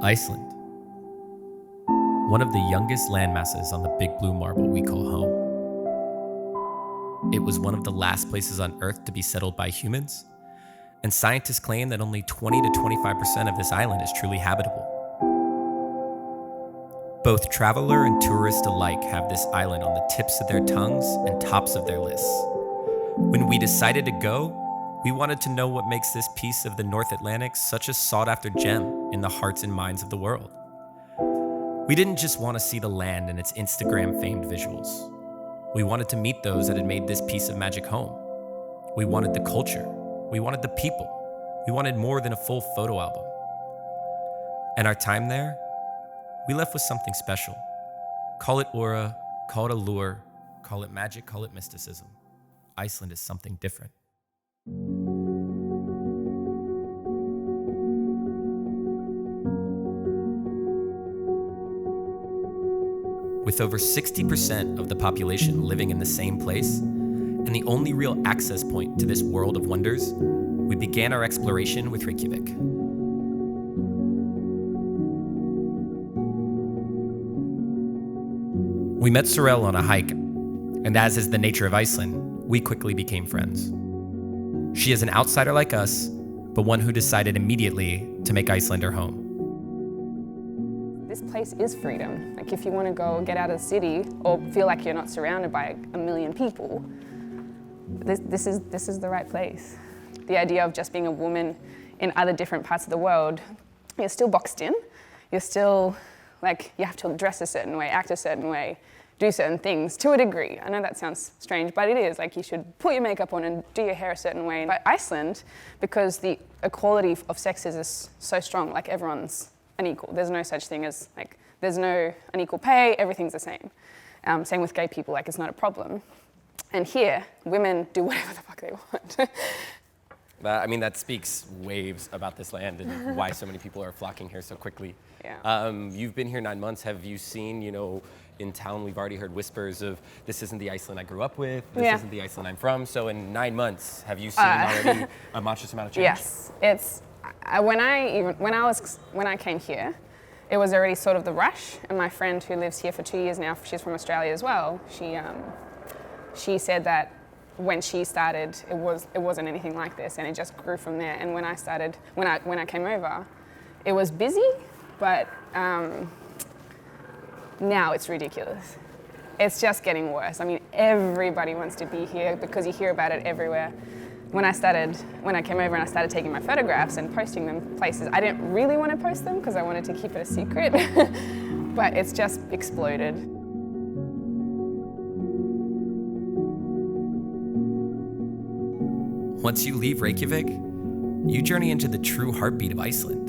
Iceland. One of the youngest landmasses on the big blue marble we call home. It was one of the last places on Earth to be settled by humans, and scientists claim that only 20 to 25% of this island is truly habitable. Both traveler and tourist alike have this island on the tips of their tongues and tops of their lists. When we decided to go, we wanted to know what makes this piece of the North Atlantic such a sought-after gem in the hearts and minds of the world. We didn't just want to see the land and its Instagram-famed visuals. We wanted to meet those that had made this piece of magic home. We wanted the culture. We wanted the people. We wanted more than a full photo album. And our time there, we left with something special. Call it aura, call it allure, call it magic, call it mysticism. Iceland is something different. With over 60% of the population living in the same place, and the only real access point to this world of wonders, we began our exploration with Reykjavik. We met Sorel on a hike, and as is the nature of Iceland, we quickly became friends. She is an outsider like us, but one who decided immediately to make Iceland her home. This place is freedom. Like if you want to go get out of the city or feel like you're not surrounded by a million people, this is the right place. The idea of just being a woman in other different parts of the world, you're still boxed in. You're still like, you have to dress a certain way, act a certain way, do certain things to a degree. I know that sounds strange, but it is. Like you should put your makeup on and do your hair a certain way. But Iceland, because the equality of sexes is so strong, like everyone's unequal. There's no such thing as, like, there's no unequal pay, everything's the same. Same with gay people, like, it's not a problem. And here, women do whatever the fuck they want. I mean, that speaks waves about this land and why so many people are flocking here so quickly. Yeah. You've been here 9 months. Have you seen, in town, we've already heard whispers of, this isn't the Iceland I grew up with, this isn't the Iceland I'm from. So in 9 months, have you seen already a monstrous amount of change? Yes, it's, when I came here, it was already sort of the rush, and my friend who lives here for 2 years now, she's from Australia as well, she said that when she started, it wasn't anything like this, and it just grew from there. And when I came over, it was busy, but now it's ridiculous. It's just getting worse. I mean, everybody wants to be here because you hear about it everywhere. When I came over and I started taking my photographs and posting them places, I didn't really want to post them because I wanted to keep it a secret, but it's just exploded. Once you leave Reykjavik, you journey into the true heartbeat of Iceland.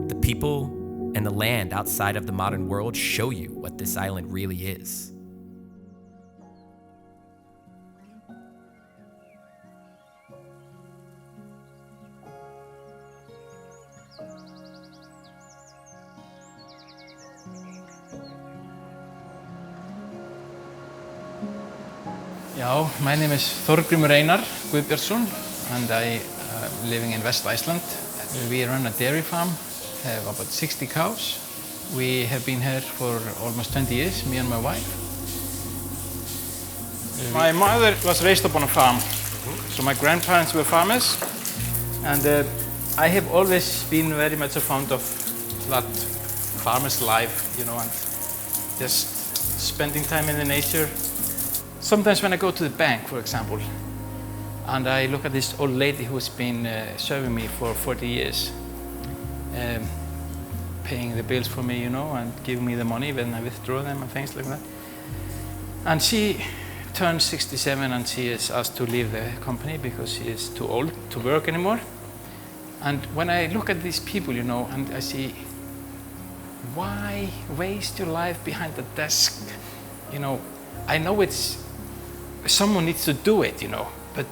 The people and the land outside of the modern world show you what this island really is. Yeah, my name is Þorgrímur Einar Guðbjörnsson, and I am living in West Iceland. We run a dairy farm, have about 60 cows. We have been here for almost 20 years, me and my wife. My mother was raised up on a farm, so my grandparents were farmers, and I have always been very much fond of that farmer's life, and just spending time in the nature. Sometimes when I go to the bank, for example, and I look at this old lady who's been serving me for 40 years, paying the bills for me, and giving me the money when I withdraw them and things like that. And she turned 67 and she is asked to leave the company because she is too old to work anymore. And when I look at these people, and I see, why waste your life behind the desk? I know someone needs to do it, but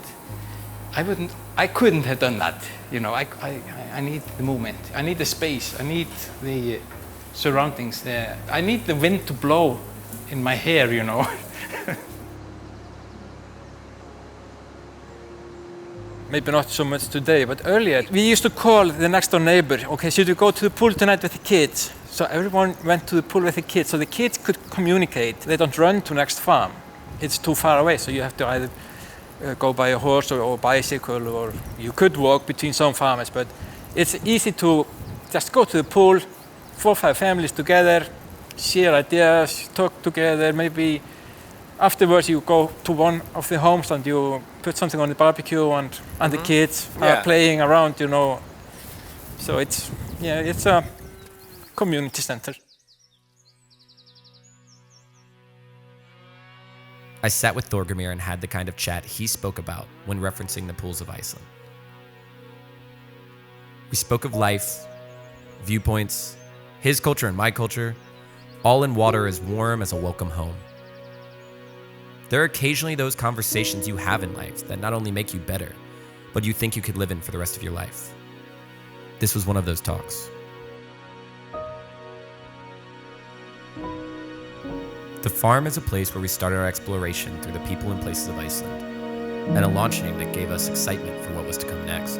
I couldn't have done that, I need the movement, I need the space, I need the surroundings there, I need the wind to blow in my hair, maybe not so much today, but earlier we used to call the next door neighbor, okay, should you go to the pool tonight with the kids? So everyone went to the pool with the kids, so the kids could communicate. They don't run to next farm. It's too far away, so you have to either go by a horse or bicycle, or you could walk between some farmers, but it's easy to just go to the pool, 4 or 5 families together, share ideas, talk together. Maybe afterwards you go to one of the homes and you put something on the barbecue, and the kids are playing around, you know. So it's a community center. I sat with Þorgrímur and had the kind of chat he spoke about when referencing the pools of Iceland. We spoke of life, viewpoints, his culture and my culture, all in water as warm as a welcome home. There are occasionally those conversations you have in life that not only make you better, but you think you could live in for the rest of your life. This was one of those talks. The farm is a place where we started our exploration through the people and places of Iceland, and a launching that gave us excitement for what was to come next.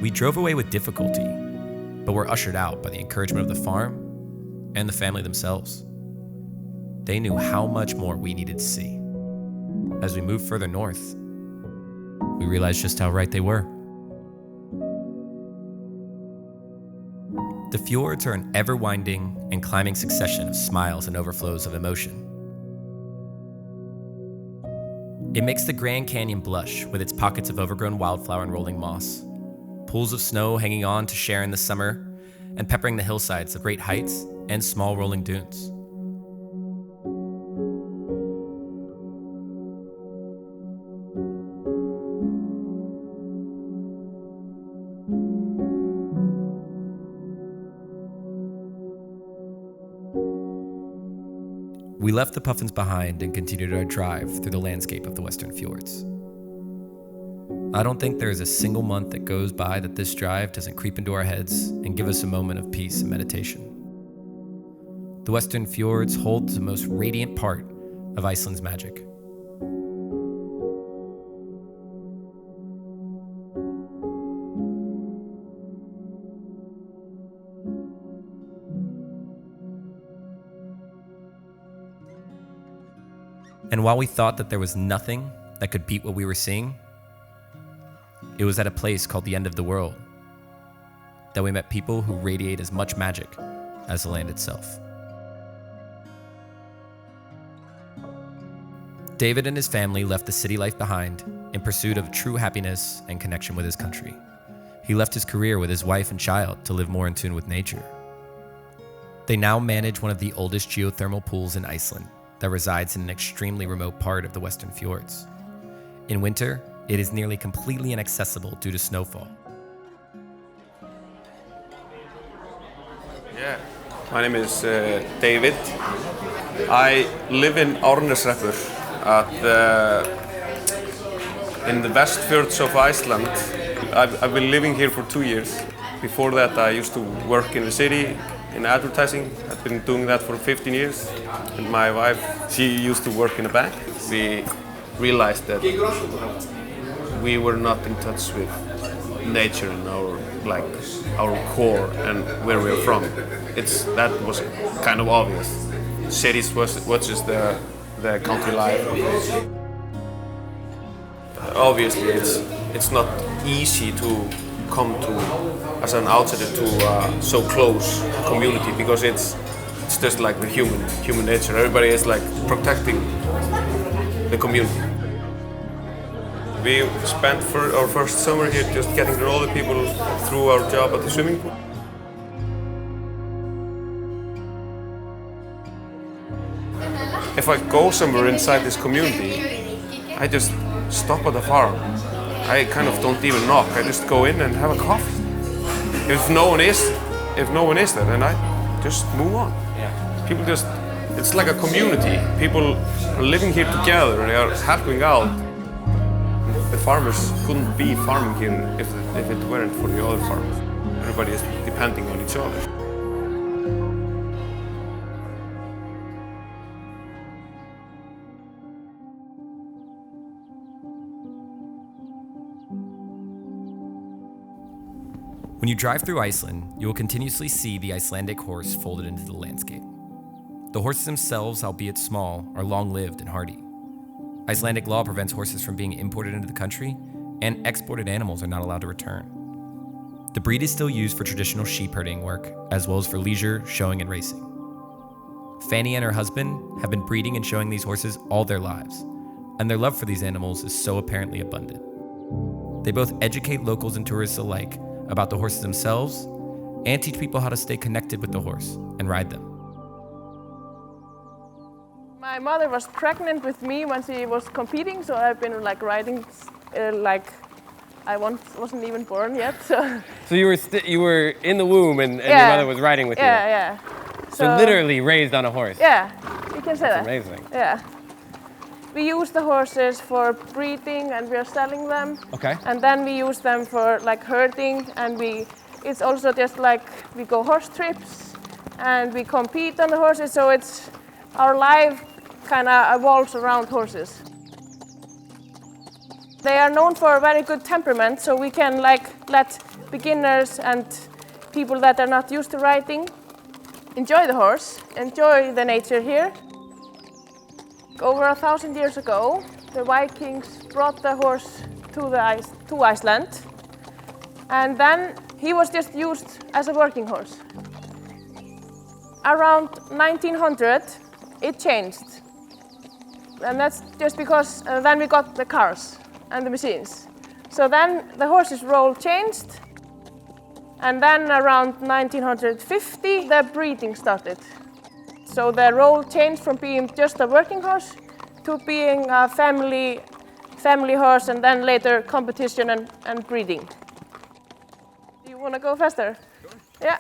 We drove away with difficulty, but were ushered out by the encouragement of the farm and the family themselves. They knew how much more we needed to see. As we moved further north, we realized just how right they were. The fjords are an ever-winding and climbing succession of smiles and overflows of emotion. It makes the Grand Canyon blush with its pockets of overgrown wildflower and rolling moss, pools of snow hanging on to share in the summer, and peppering the hillsides of great heights and small rolling dunes. We left the puffins behind and continued our drive through the landscape of the western fjords. I don't think there is a single month that goes by that this drive doesn't creep into our heads and give us a moment of peace and meditation. The western fjords hold the most radiant part of Iceland's magic. And while we thought that there was nothing that could beat what we were seeing, it was at a place called the End of the World that we met people who radiate as much magic as the land itself. David and his family left the city life behind in pursuit of true happiness and connection with his country. He left his career with his wife and child to live more in tune with nature. They now manage one of the oldest geothermal pools in Iceland that resides in an extremely remote part of the western fjords. In winter, it is nearly completely inaccessible due to snowfall. Yeah, my name is David. I live in Árneshrepur in the west fjords of Iceland. I've been living here for 2 years. Before that, I used to work in the city in advertising. I've been doing that for 15 years. And my wife, she used to work in a bank. We realized that we were not in touch with nature and our core and where we're from. That was kind of obvious. Cities was just the country life. Obviously, it's not easy to come to as an outsider to so close community, because it's just like the human nature. Everybody is like protecting the community. We spent our first summer here just getting to know the people through our job at the swimming pool. If I go somewhere inside this community, I just stop at the farm. I kind of don't even knock. I just go in and have a coffee. If no one is there, then I just move on. People it's like a community. People are living here together and they are helping out. The farmers couldn't be farming here if it weren't for the other farmers. Everybody is depending on each other. When you drive through Iceland, you will continuously see the Icelandic horse folded into the landscape. The horses themselves, albeit small, are long-lived and hardy. Icelandic law prevents horses from being imported into the country, and exported animals are not allowed to return. The breed is still used for traditional sheep herding work, as well as for leisure, showing, and racing. Fanny and her husband have been breeding and showing these horses all their lives, and their love for these animals is so apparently abundant. They both educate locals and tourists alike about the horses themselves and teach people how to stay connected with the horse and ride them. My mother was pregnant with me when she was competing, so I've been like riding I wasn't even born yet. So you were in the womb and yeah. Your mother was riding with you? Yeah. So literally raised on a horse? Yeah, you can say That's that. amazing. Yeah. We use the horses for breeding and we are selling them. Okay. And then we use them for like herding, and it's also just like we go horse trips and we compete on the horses, so it's our life kind of evolves around horses. They are known for a very good temperament, so we can like let beginners and people that are not used to riding enjoy the horse, enjoy the nature here. Over 1,000 years ago, the Vikings brought the horse to Iceland, and then he was just used as a working horse. Around 1900, it changed, and that's just because then we got the cars and the machines. So then the horse's role changed, and then around 1950, the breeding started. So the role changed from being just a working horse to being a family horse, and then later competition and breeding. Do you want to go faster? Sure. Yeah.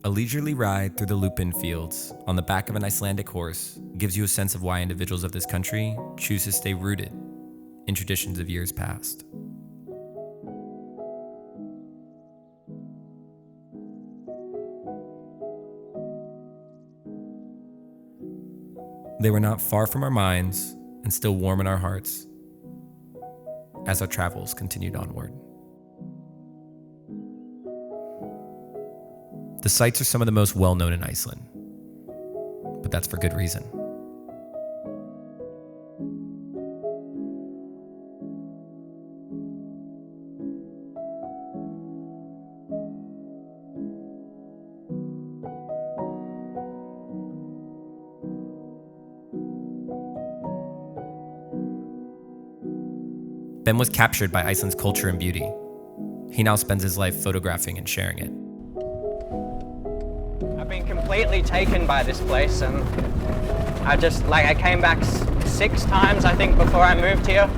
A leisurely ride through the lupin fields on the back of an Icelandic horse gives you a sense of why individuals of this country choose to stay rooted in traditions of years past. They were not far from our minds and still warm in our hearts as our travels continued onward. The sites are some of the most well-known in Iceland, but that's for good reason. Ben was captured by Iceland's culture and beauty. He now spends his life photographing and sharing it. I've been completely taken by this place, and I came back 6 times I think before I moved here,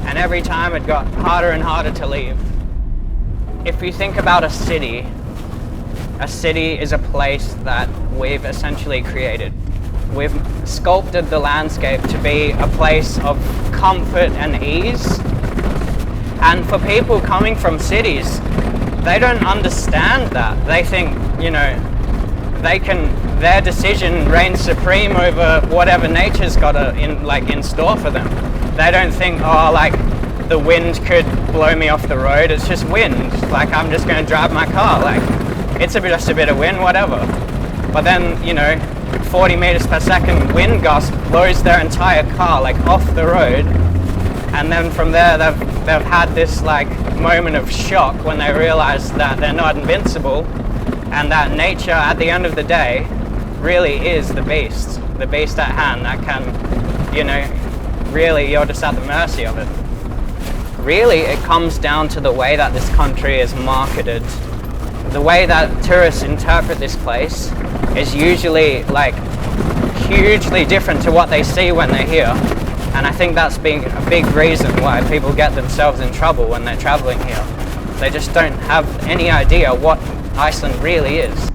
and every time it got harder and harder to leave. If you think about a city is a place that we've essentially created. We've sculpted the landscape to be a place of comfort and ease. And for people coming from cities, they don't understand that. They think, their decision reigns supreme over whatever nature's got in store for them. They don't think, the wind could blow me off the road. It's just wind. I'm just going to drive my car. It's just a bit of wind, whatever. But then, 40 meters per second wind gust blows their entire car off the road. And then from there, they've had this moment of shock when they realize that they're not invincible, and that nature, at the end of the day, really is the beast at hand that can, really, you're just at the mercy of it. Really, it comes down to the way that this country is marketed. The way that tourists interpret this place is usually hugely different to what they see when they're here. And I think that's been a big reason why people get themselves in trouble when they're traveling here. They just don't have any idea what Iceland really is.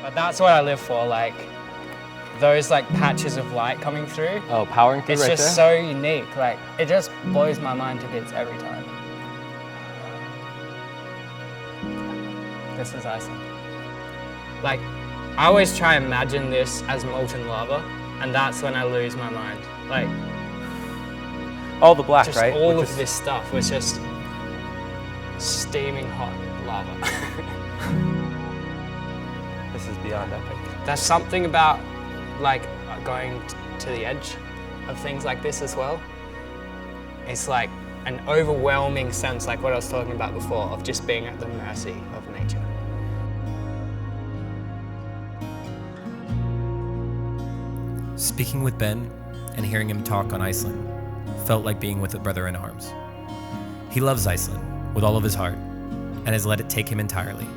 But that's what I live for, like those like patches of light coming through. Oh, powering through It's right just there? so unique. Like it just blows my mind to bits every time. This is Iceland. Like I always try and imagine this as molten lava, and that's when I lose my mind. Like All the black, just right? all Which of is- this stuff was just steaming hot lava. This is beyond epic. There's something about like going to the edge of things like this as well. It's like an overwhelming sense, like what I was talking about before, of just being at the mercy of nature. Speaking with Ben and hearing him talk on Iceland felt like being with a brother in arms. He loves Iceland with all of his heart and has let it take him entirely.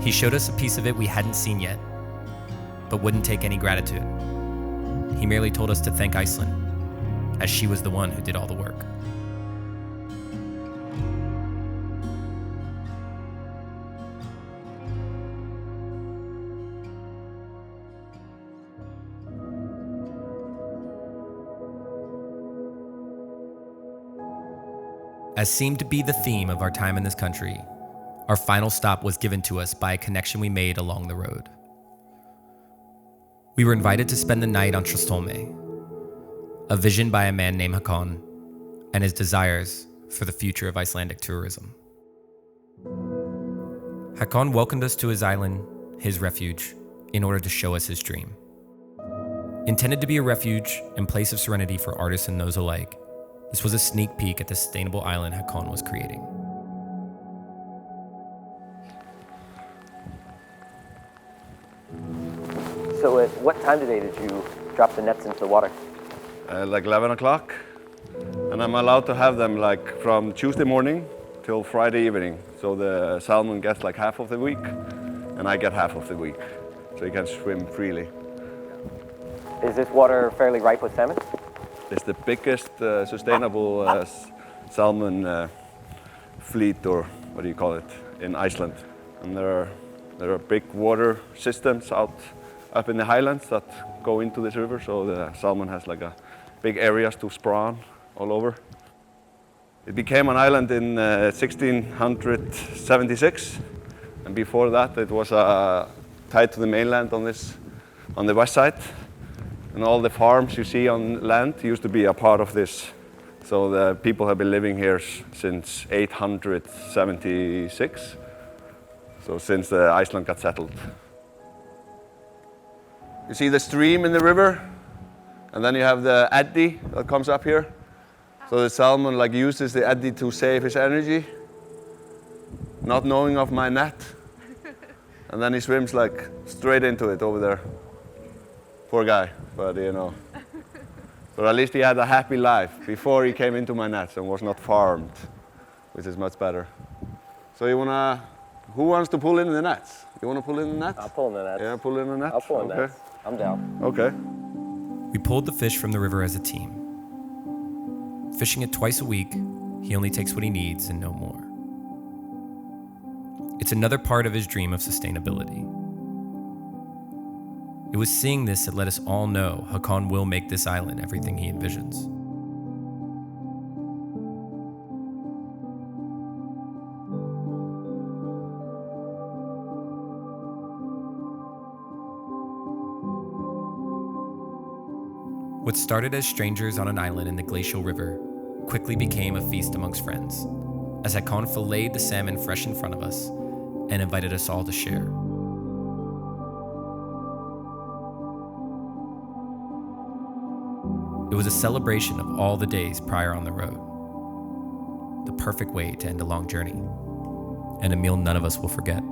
He showed us a piece of it we hadn't seen yet, but wouldn't take any gratitude. He merely told us to thank Iceland, as she was the one who did all the work. As seemed to be the theme of our time in this country, our final stop was given to us by a connection we made along the road. We were invited to spend the night on Trostolme, a vision by a man named Håkon and his desires for the future of Icelandic tourism. Håkon welcomed us to his island, his refuge, in order to show us his dream. Intended to be a refuge and place of serenity for artists and those alike, this was a sneak peek at the sustainable island Håkon was creating. So at what time today did you drop the nets into the water? Like 11 o'clock. And I'm allowed to have them like from Tuesday morning till Friday evening. So the salmon gets like half of the week and I get half of the week. So you can swim freely. Is this water fairly ripe with salmon? It's the biggest sustainable salmon fleet, or what do you call it, in Iceland. And there are big water systems up in the highlands that go into this river, so the salmon has like a big areas to spawn all over. It became an island in 1676, and before that it was tied to the mainland on the west side. And all the farms you see on land used to be a part of this. So the people have been living here since 876, so since Iceland got settled. You see the stream in the river, and then you have the eddy that comes up here. So the salmon like uses the eddy to save his energy, not knowing of my net. And then he swims like straight into it over there. Poor guy, but you know. But at least he had a happy life before he came into my nets and was not farmed, which is much better. So who wants to pull in the nets? You want to pull in the net? I'll pull in the nets. Yeah, pull in the net? I'll pull in the Okay. nets. I'm down. Okay. We pulled the fish from the river as a team. Fishing it twice a week, he only takes what he needs and no more. It's another part of his dream of sustainability. It was seeing this that let us all know Håkon will make this island everything he envisions. What started as strangers on an island in the glacial river quickly became a feast amongst friends, as Håkon filleted the salmon fresh in front of us and invited us all to share. It was a celebration of all the days prior on the road. The perfect way to end a long journey, and a meal none of us will forget.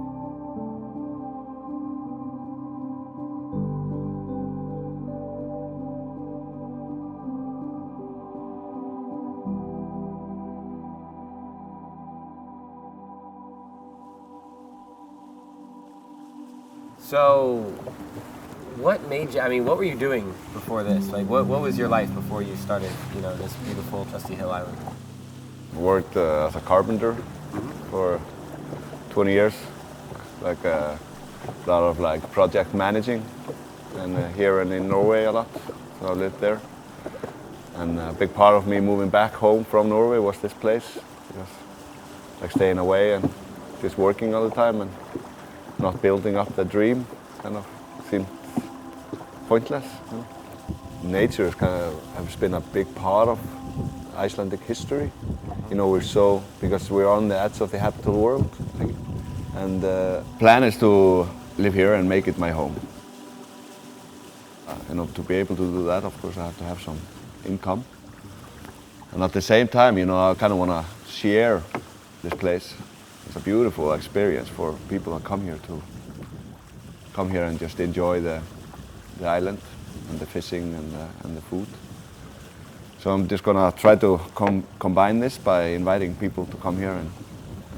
So, what made you, I mean, what were you doing before this? Like, what was your life before you started, you know, this beautiful Trusty Hill Island? Worked as a carpenter for 20 years, like a lot of like project managing, and here and in Norway a lot, so I lived there. And a big part of me moving back home from Norway was this place, because like staying away and just working all the time and not building up the dream kind of seemed pointless. You know? Nature has been a big part of Icelandic history. You know, because we're on the edge of the habitable world. And the plan is to live here and make it my home. You know, to be able to do that, of course, I have to have some income. And at the same time, you know, I kind of want to share this place. It's a beautiful experience for people that come here and just enjoy the island and the fishing and the food. So I'm just gonna try to combine this by inviting people to come here and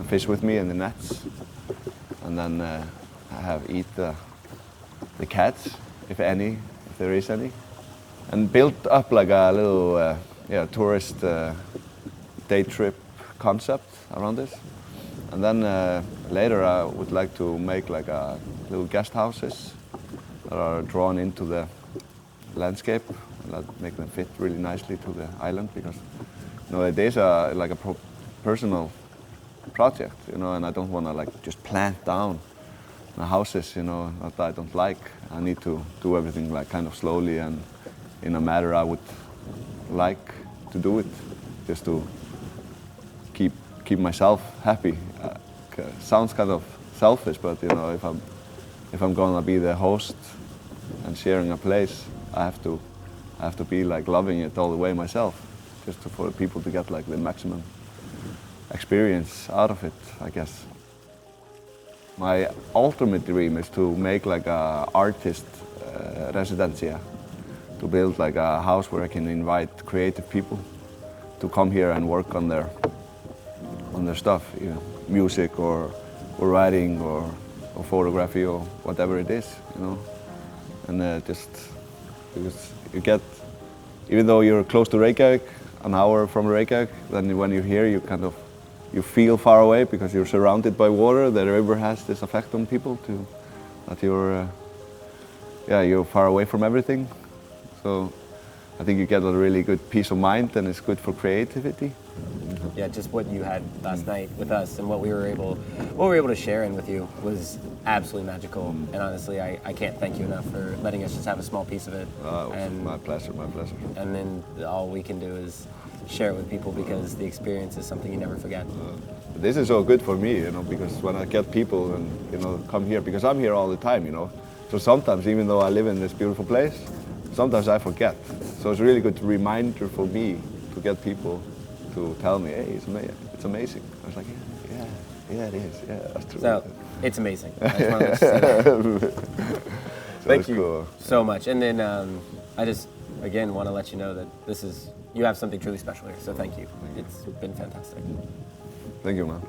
fish with me in the nets, and then eat the cats, if there is any, and build up like a little tourist day trip concept around this. And then later I would like to make like a little guest houses that are drawn into the landscape, and that make them fit really nicely to the island, because you know, it is like a personal project, you know, and I don't want to like just plant down the houses, you know, that I don't like. I need to do everything like kind of slowly and in a manner I would like to do it, just to keep myself happy. Sounds kind of selfish, but you know, if I'm gonna be the host and sharing a place, I have to be like loving it all the way myself, just for people to get like the maximum experience out of it, I guess. My ultimate dream is to make like a artist residencia, to build like a house where I can invite creative people to come here and work on their stuff, you know, music or writing or photography or whatever it is, you know. And just because you get, even though you're close to Reykjavik, an hour from Reykjavik, then when you're here, you feel far away because you're surrounded by water. The river has this effect on people that you're far away from everything. So I think you get a really good peace of mind, and it's good for creativity. Yeah, just what you had last night with us and what we were able to share in with you was absolutely magical. And honestly, I can't thank you enough for letting us just have a small piece of it. And my pleasure. And then all we can do is share it with people, because the experience is something you never forget. This is so good for me, you know, because when I get people and, you know, come here, because I'm here all the time, you know. So sometimes, even though I live in this beautiful place, sometimes I forget. So it's a really good reminder for me to get people to tell me, hey, it's amazing. I was like, yeah, it is. Yeah, that's true. So it's amazing. I just wanted to say that. Thank you so much. And then I just, again, want to let you know that you have something truly special here. So thank you. It's been fantastic. Thank you, man.